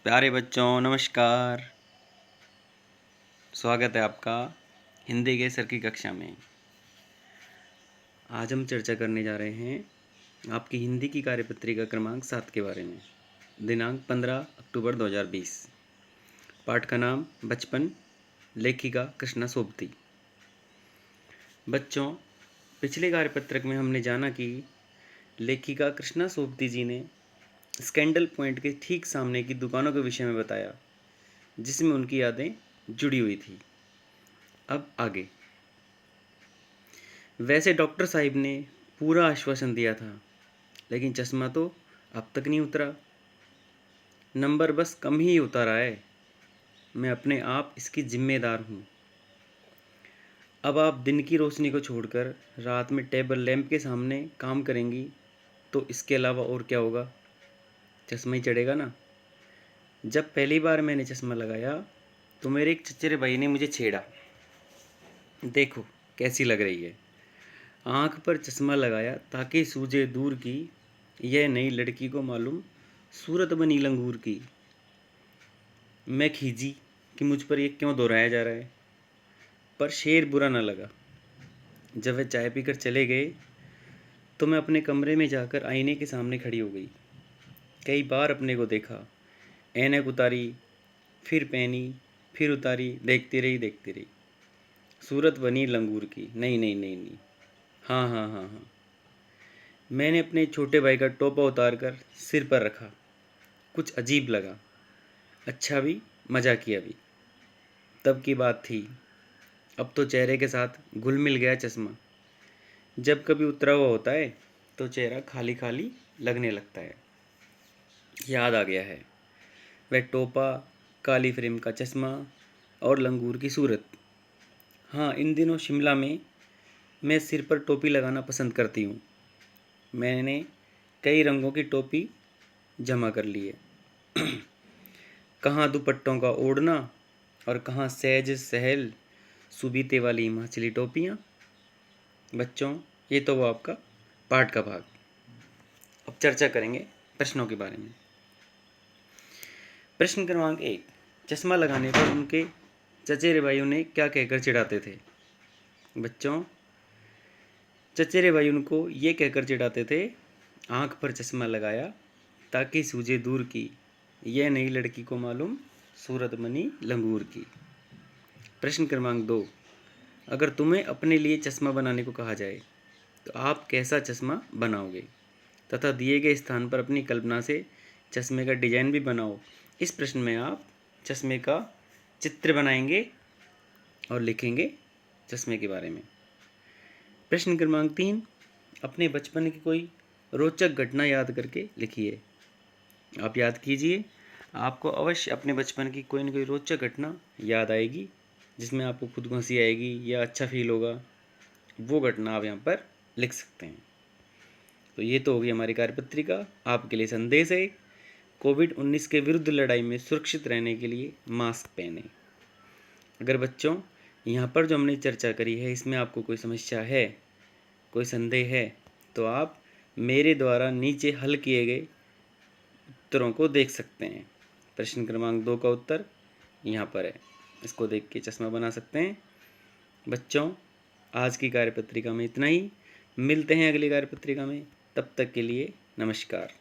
प्यारे बच्चों नमस्कार। स्वागत है आपका हिंदी के सर की कक्षा में। आज हम चर्चा करने जा रहे हैं आपकी हिंदी की कार्यपत्रिका क्रमांक 7 के बारे में। दिनांक 15 अक्टूबर 2020। पाठ का नाम बचपन, लेखिका कृष्णा सोबती। बच्चों, पिछले कार्यपत्रक में हमने जाना कि लेखिका कृष्णा सोबती जी ने स्कैंडल पॉइंट के ठीक सामने की दुकानों के विषय में बताया, जिसमें उनकी यादें जुड़ी हुई थी। अब आगे। वैसे डॉक्टर साहिब ने पूरा आश्वासन दिया था, लेकिन चश्मा तो अब तक नहीं उतरा। नंबर बस कम ही उतारा है। मैं अपने आप इसकी जिम्मेदार हूँ। अब आप दिन की रोशनी को छोड़कर रात में टेबल लैंप के सामने काम करेंगी तो इसके अलावा और क्या होगा? चश्मा ही चढ़ेगा ना। जब पहली बार मैंने चश्मा लगाया तो मेरे एक चचेरे भाई ने मुझे छेड़ा। देखो कैसी लग रही है। आँख पर चश्मा लगाया ताकि सूझे दूर की, यह नई लड़की को मालूम सूरत बनी लंगूर की। मैं खीजी कि मुझ पर यह क्यों दोहराया जा रहा है, पर शेर बुरा न लगा। जब वे चाय पीकर चले गए तो मैं अपने कमरे में जाकर आईने के सामने खड़ी हो गई। कई बार अपने को देखा, ऐनक उतारी, फिर पहनी, फिर उतारी, देखती रही। सूरत बनी लंगूर की। नहीं। हाँ। मैंने अपने छोटे भाई का टोपा उतारकर सिर पर रखा। कुछ अजीब लगा, अच्छा भी, मज़ा किया भी। तब की बात थी। अब तो चेहरे के साथ घुल मिल गया चश्मा। जब कभी उतरा हुआ होता है तो चेहरा खाली खाली लगने लगता है। याद आ गया है वह टोपा, काली फ्रेम का चश्मा और लंगूर की सूरत। हाँ, इन दिनों शिमला में मैं सिर पर टोपी लगाना पसंद करती हूँ। मैंने कई रंगों की टोपी जमा कर ली है। कहाँ दुपट्टों का ओढ़ना और कहाँ सहज सहल सुबीते वाली हिमाचली टोपियाँ। बच्चों, ये तो वो आपका पाठ का भाग। अब चर्चा करेंगे प्रश्नों के बारे में। प्रश्न क्रमांक 1। चश्मा लगाने पर उनके चचेरे भाइयों ने क्या कहकर चिढ़ाते थे? बच्चों, चचेरे भाई उनको ये कहकर चिढ़ाते थे, आँख पर चश्मा लगाया ताकि सूझे दूर की, यह नई लड़की को मालूम सूरत बनी लंगूर की। प्रश्न क्रमांक 2। अगर तुम्हें अपने लिए चश्मा बनाने को कहा जाए तो आप कैसा चश्मा बनाओगे, तथा दिए गए स्थान पर अपनी कल्पना से चश्मे का डिजाइन भी बनाओ। इस प्रश्न में आप चश्मे का चित्र बनाएंगे और लिखेंगे चश्मे के बारे में। प्रश्न क्रमांक 3। अपने बचपन की कोई रोचक घटना याद करके लिखिए। आप याद कीजिए, आपको अवश्य अपने बचपन की कोई न कोई रोचक घटना याद आएगी, जिसमें आपको खुद को हंसी आएगी या अच्छा फील होगा। वो घटना आप यहाँ पर लिख सकते हैं। तो ये तो होगी हमारी कार्यपत्रिका। आपके लिए संदेश है, कोविड-19 के विरुद्ध लड़ाई में सुरक्षित रहने के लिए मास्क पहने। अगर बच्चों यहाँ पर जो हमने चर्चा करी है इसमें आपको कोई समस्या है, कोई संदेह है, तो आप मेरे द्वारा नीचे हल किए गए उत्तरों को देख सकते हैं। प्रश्न क्रमांक 2 का उत्तर यहाँ पर है, इसको देख के चश्मा बना सकते हैं। बच्चों, आज की कार्यपत्रिका में इतना ही। मिलते हैं अगली कार्यपत्रिका में, तब तक के लिए नमस्कार।